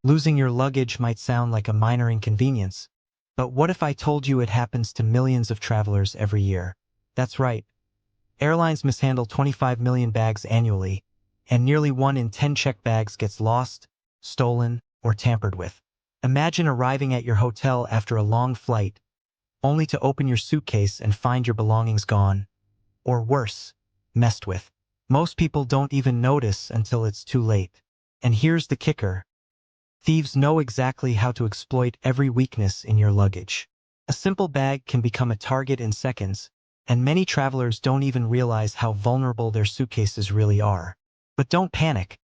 Losing your luggage might sound like a minor inconvenience, but what if I told you it happens to millions of travelers every year? That's right. Airlines mishandle 25 million bags annually, and nearly 1 in 10 checked bags gets lost, stolen, or tampered with. Imagine arriving at your hotel after a long flight, only to open your suitcase and find your belongings gone, or worse, messed with. Most people don't even notice until it's too late. And here's the kicker. Thieves know exactly how to exploit every weakness in your luggage. A simple bag can become a target in seconds, and many travelers don't even realize how vulnerable their suitcases really are. But don't panic.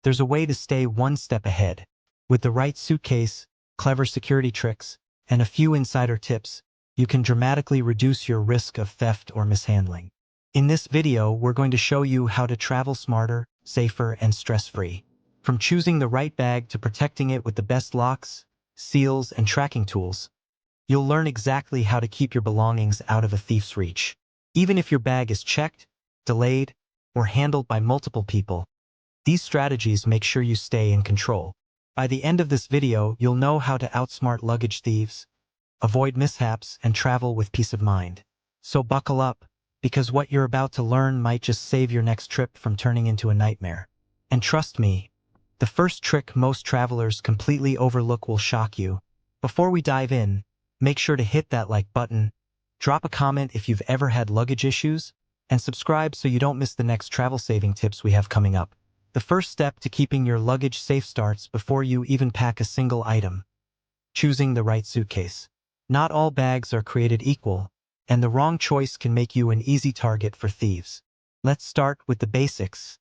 There's a way to stay one step ahead. With the right suitcase, clever security tricks, and a few insider tips, you can dramatically reduce your risk of theft or mishandling. In this video, we're going to show you how to travel smarter, safer, and stress-free. From choosing the right bag to protecting it with the best locks, seals, and tracking tools, you'll learn exactly how to keep your belongings out of a thief's reach. Even if your bag is checked, delayed, or handled by multiple people, these strategies make sure you stay in control. By the end of this video, you'll know how to outsmart luggage thieves, avoid mishaps, and travel with peace of mind. So buckle up, because what you're about to learn might just save your next trip from turning into a nightmare. And trust me, the first trick most travelers completely overlook will shock you. Before we dive in, make sure to hit that like button, drop a comment if you've ever had luggage issues, and subscribe so you don't miss the next travel-saving tips we have coming up. The first step to keeping your luggage safe starts before you even pack a single item: choosing the right suitcase. Not all bags are created equal, and the wrong choice can make you an easy target for thieves. Let's start with the basics.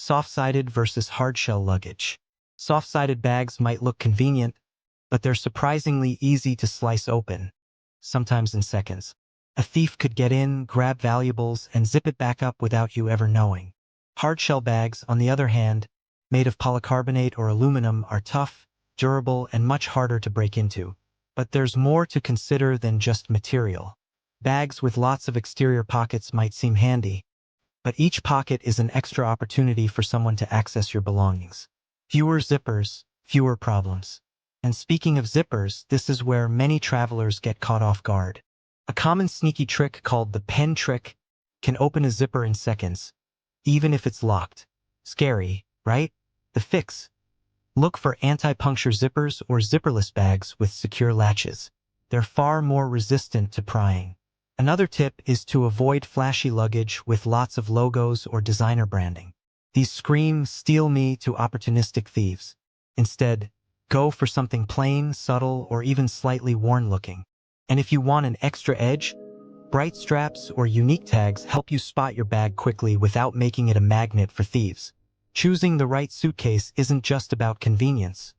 Soft-sided versus hard-shell luggage. Soft-sided bags might look convenient, but they're surprisingly easy to slice open, sometimes in seconds. A thief could get in, grab valuables, and zip it back up without you ever knowing. Hard-shell bags, on the other hand, made of polycarbonate or aluminum, are tough, durable, and much harder to break into. But there's more to consider than just material. Bags with lots of exterior pockets might seem handy, but each pocket is an extra opportunity for someone to access your belongings. Fewer zippers, fewer problems. And speaking of zippers, this is where many travelers get caught off guard. A common sneaky trick called the pen trick can open a zipper in seconds, even if it's locked. Scary, right? The fix: look for anti-puncture zippers or zipperless bags with secure latches. They're far more resistant to prying. Another tip is to avoid flashy luggage with lots of logos or designer branding. These scream "steal me" to opportunistic thieves. Instead, go for something plain, subtle, or even slightly worn-looking. And if you want an extra edge, bright straps or unique tags help you spot your bag quickly without making it a magnet for thieves. Choosing the right suitcase isn't just about convenience.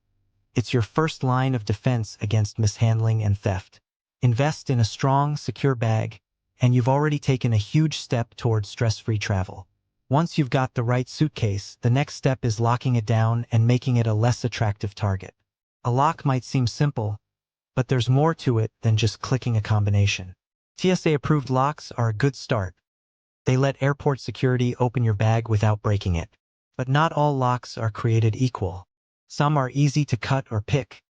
It's your first line of defense against mishandling and theft. Invest in a strong, secure bag, and you've already taken a huge step towards stress-free travel. Once you've got the right suitcase, the next step is locking it down and making it a less attractive target. A lock might seem simple, but there's more to it than just clicking a combination. TSA-approved locks are a good start. They let airport security open your bag without breaking it. But not all locks are created equal. Some are easy to cut or pick,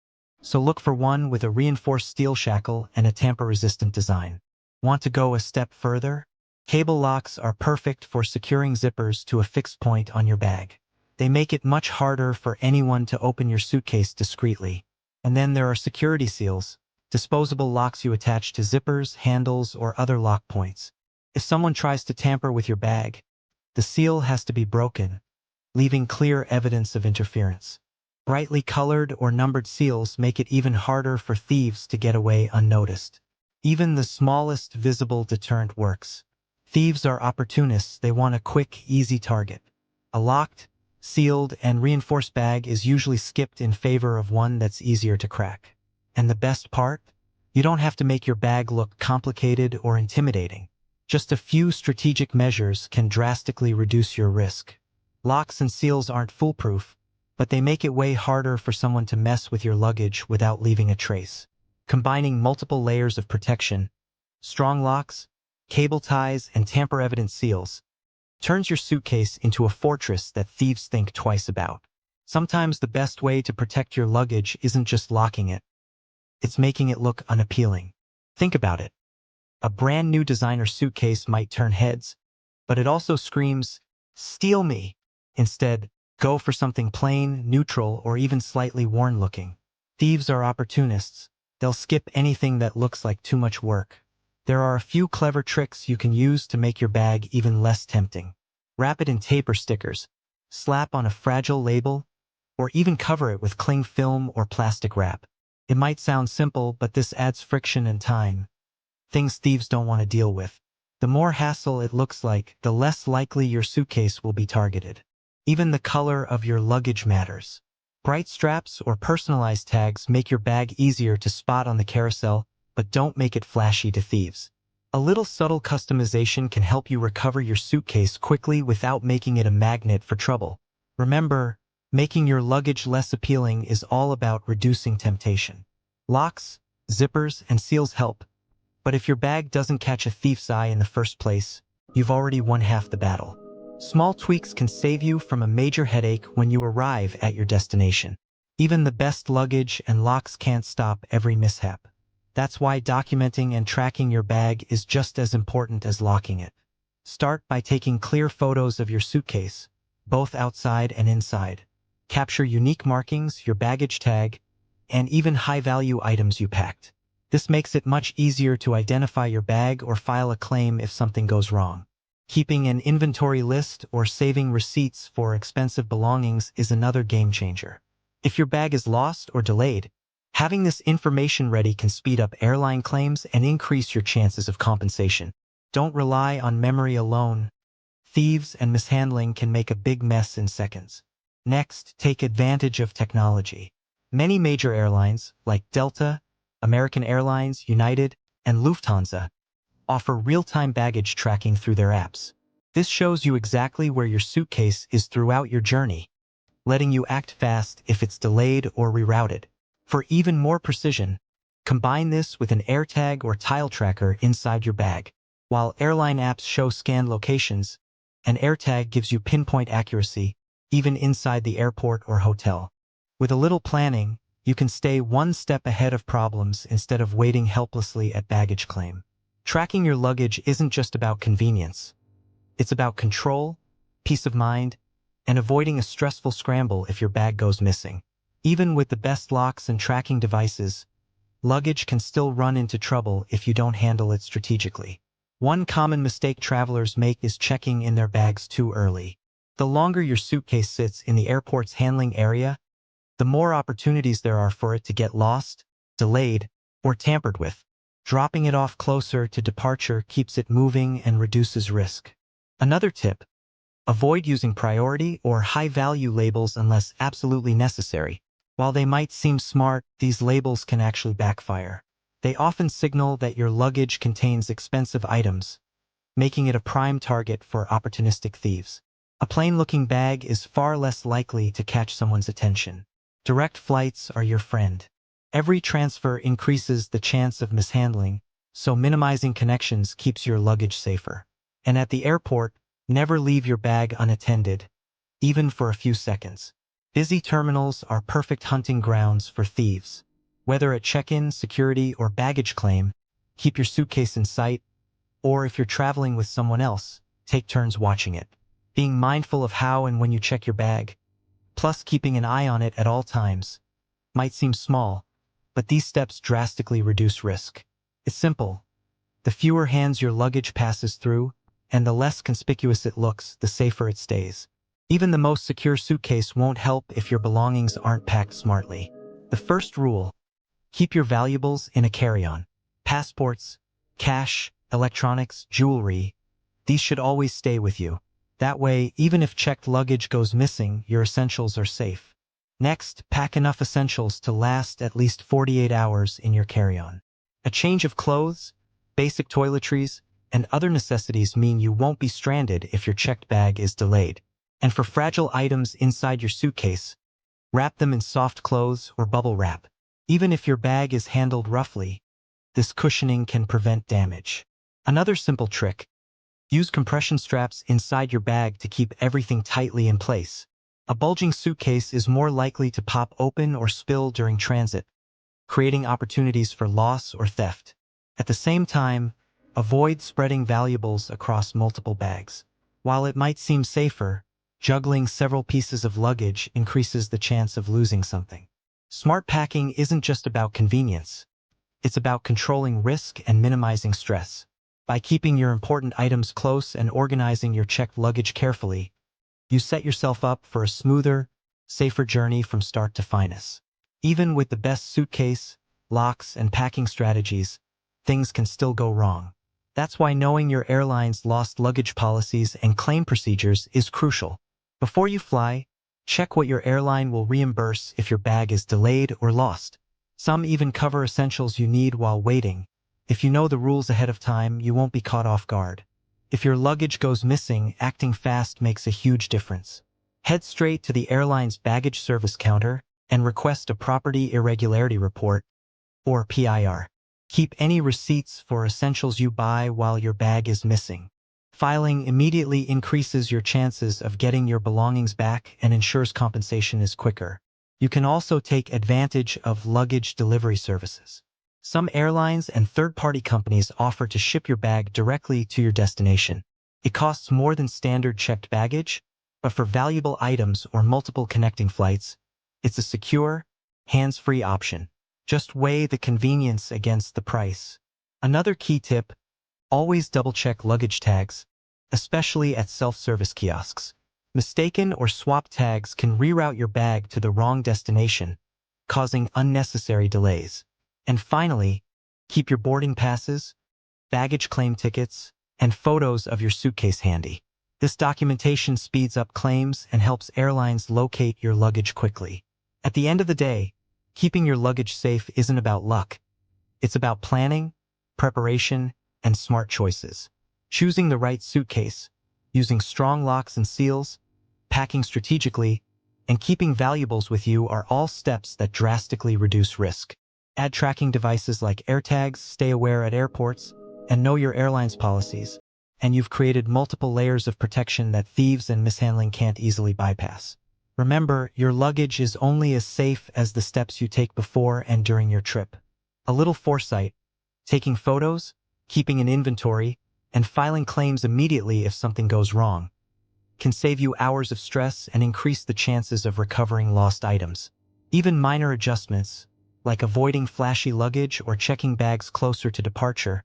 so look for one with a reinforced steel shackle and a tamper-resistant design. Want to go a step further? Cable locks are perfect for securing zippers to a fixed point on your bag. They make it much harder for anyone to open your suitcase discreetly. And then there are security seals, disposable locks you attach to zippers, handles, or other lock points. If someone tries to tamper with your bag, the seal has to be broken, leaving clear evidence of interference. Brightly colored or numbered seals make it even harder for thieves to get away unnoticed. Even the smallest visible deterrent works. Thieves are opportunists. They want a quick, easy target. A locked, sealed, and reinforced bag is usually skipped in favor of one that's easier to crack. And the best part? You don't have to make your bag look complicated or intimidating. Just a few strategic measures can drastically reduce your risk. Locks and seals aren't foolproof, but they make it way harder for someone to mess with your luggage without leaving a trace. Combining multiple layers of protection, strong locks, cable ties, and tamper-evident seals, turns your suitcase into a fortress that thieves think twice about. Sometimes the best way to protect your luggage isn't just locking it, it's making it look unappealing. Think about it. A brand new designer suitcase might turn heads, but it also screams, "Steal me!" Instead, go for something plain, neutral, or even slightly worn-looking. Thieves are opportunists. They'll skip anything that looks like too much work. There are a few clever tricks you can use to make your bag even less tempting. Wrap it in tape or stickers, slap on a fragile label, or even cover it with cling film or plastic wrap. It might sound simple, but this adds friction and time, things thieves don't want to deal with. The more hassle it looks like, the less likely your suitcase will be targeted. Even the color of your luggage matters. Bright straps or personalized tags make your bag easier to spot on the carousel, but don't make it flashy to thieves. A little subtle customization can help you recover your suitcase quickly without making it a magnet for trouble. Remember, making your luggage less appealing is all about reducing temptation. Locks, zippers, and seals help, but if your bag doesn't catch a thief's eye in the first place, you've already won half the battle. Small tweaks can save you from a major headache when you arrive at your destination. Even the best luggage and locks can't stop every mishap. That's why documenting and tracking your bag is just as important as locking it. Start by taking clear photos of your suitcase, both outside and inside. Capture unique markings, your baggage tag, and even high-value items you packed. This makes it much easier to identify your bag or file a claim if something goes wrong. Keeping an inventory list or saving receipts for expensive belongings is another game changer. If your bag is lost or delayed, having this information ready can speed up airline claims and increase your chances of compensation. Don't rely on memory alone. Thieves and mishandling can make a big mess in seconds. Next, take advantage of technology. Many major airlines, like Delta, American Airlines, United, and Lufthansa, offer real-time baggage tracking through their apps. This shows you exactly where your suitcase is throughout your journey, letting you act fast if it's delayed or rerouted. For even more precision, combine this with an AirTag or tile tracker inside your bag. While airline apps show scanned locations, an AirTag gives you pinpoint accuracy, even inside the airport or hotel. With a little planning, you can stay one step ahead of problems instead of waiting helplessly at baggage claim. Tracking your luggage isn't just about convenience. It's about control, peace of mind, and avoiding a stressful scramble if your bag goes missing. Even with the best locks and tracking devices, luggage can still run into trouble if you don't handle it strategically. One common mistake travelers make is checking in their bags too early. The longer your suitcase sits in the airport's handling area, the more opportunities there are for it to get lost, delayed, or tampered with. Dropping it off closer to departure keeps it moving and reduces risk. Another tip: avoid using priority or high-value labels unless absolutely necessary. While they might seem smart, these labels can actually backfire. They often signal that your luggage contains expensive items, making it a prime target for opportunistic thieves. A plain-looking bag is far less likely to catch someone's attention. Direct flights are your friend. Every transfer increases the chance of mishandling, so minimizing connections keeps your luggage safer. And at the airport, never leave your bag unattended, even for a few seconds. Busy terminals are perfect hunting grounds for thieves. Whether at check-in, security, or baggage claim, keep your suitcase in sight, or if you're traveling with someone else, take turns watching it. Being mindful of how and when you check your bag, plus keeping an eye on it at all times, might seem small, but these steps drastically reduce risk. It's simple. The fewer hands your luggage passes through, and the less conspicuous it looks, the safer it stays. Even the most secure suitcase won't help if your belongings aren't packed smartly. The first rule: keep your valuables in a carry-on. Passports, cash, electronics, jewelry, these should always stay with you. That way, even if checked luggage goes missing, your essentials are safe. Next, pack enough essentials to last at least 48 hours in your carry-on. A change of clothes, basic toiletries, and other necessities mean you won't be stranded if your checked bag is delayed. And for fragile items inside your suitcase, wrap them in soft clothes or bubble wrap. Even if your bag is handled roughly, this cushioning can prevent damage. Another simple trick: use compression straps inside your bag to keep everything tightly in place. A bulging suitcase is more likely to pop open or spill during transit, creating opportunities for loss or theft. At the same time, avoid spreading valuables across multiple bags. While it might seem safer, juggling several pieces of luggage increases the chance of losing something. Smart packing isn't just about convenience. It's about controlling risk and minimizing stress. By keeping your important items close and organizing your checked luggage carefully, you set yourself up for a smoother, safer journey from start to finish. Even with the best suitcase, locks, and packing strategies, things can still go wrong. That's why knowing your airline's lost luggage policies and claim procedures is crucial. Before you fly, check what your airline will reimburse if your bag is delayed or lost. Some even cover essentials you need while waiting. If you know the rules ahead of time, you won't be caught off guard. If your luggage goes missing, acting fast makes a huge difference. Head straight to the airline's baggage service counter and request a property irregularity report, or PIR. Keep any receipts for essentials you buy while your bag is missing. Filing immediately increases your chances of getting your belongings back and ensures compensation is quicker. You can also take advantage of luggage delivery services. Some airlines and third-party companies offer to ship your bag directly to your destination. It costs more than standard checked baggage, but for valuable items or multiple connecting flights, it's a secure, hands-free option. Just weigh the convenience against the price. Another key tip: always double-check luggage tags, especially at self-service kiosks. Mistaken or swapped tags can reroute your bag to the wrong destination, causing unnecessary delays. And finally, keep your boarding passes, baggage claim tickets, and photos of your suitcase handy. This documentation speeds up claims and helps airlines locate your luggage quickly. At the end of the day, keeping your luggage safe isn't about luck. It's about planning, preparation, and smart choices. Choosing the right suitcase, using strong locks and seals, packing strategically, and keeping valuables with you are all steps that drastically reduce risk. Add tracking devices like AirTags, stay aware at airports, and know your airline's policies, and you've created multiple layers of protection that thieves and mishandling can't easily bypass. Remember, your luggage is only as safe as the steps you take before and during your trip. A little foresight, taking photos, keeping an inventory, and filing claims immediately if something goes wrong, can save you hours of stress and increase the chances of recovering lost items. Even minor adjustments, like avoiding flashy luggage or checking bags closer to departure,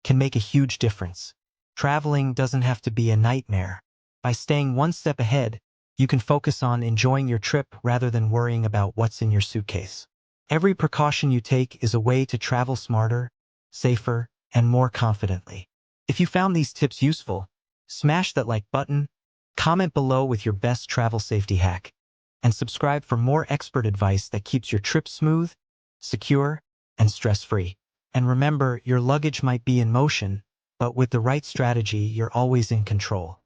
can make a huge difference. Traveling doesn't have to be a nightmare. By staying one step ahead, you can focus on enjoying your trip rather than worrying about what's in your suitcase. Every precaution you take is a way to travel smarter, safer, and more confidently. If you found these tips useful, smash that like button, comment below with your best travel safety hack, and subscribe for more expert advice that keeps your trip smooth, secure, and stress-free. And remember, your luggage might be in motion, but with the right strategy, you're always in control.